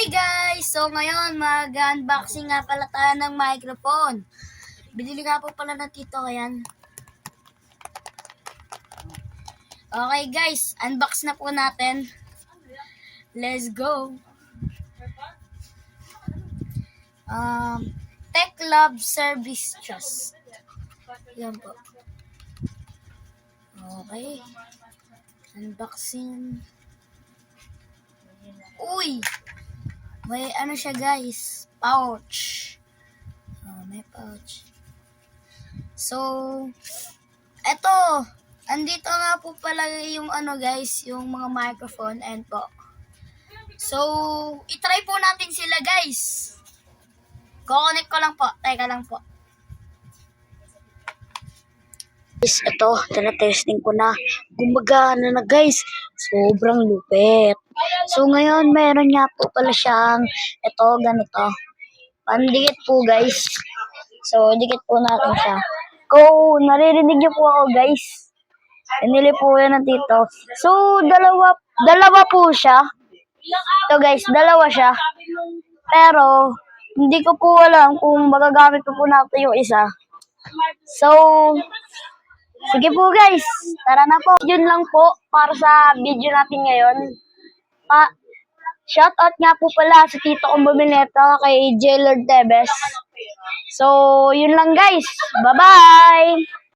Hi guys! So ngayon mag-unboxing nga pala tayo ng microphone. Binili nga po pala ng tito ko yan. Okay guys, unbox na po natin. Let's go! Tech Love Service Trust. Yan po. Okay. Unboxing. Uy! May ano siya guys, pouch. May pouch. So, eto, andito nga po pala yung ano guys, yung mga microphone and po. So, itry po natin sila guys. Kukonek ko lang po, teka lang po. Guys, ito, tinatesting ko na. Gumagana na guys. Sobrang lupit. So, ngayon, meron nga po pala siyang, ito, ganito. Pandikit po guys. So, dikit po natin siya. Kung naririnig niyo po ako guys. Pinili po yan ng tito. So, dalawa po siya. Ito guys, dalawa siya. Pero, hindi ko po alam kung magagamit po natin yung isa. So, sige po guys, tara na po. Yun lang po para sa video natin ngayon. Shoutout nga po pala sa tito kong bumili ito kay J. Lord Tebes. So, yun lang guys. Bye-bye!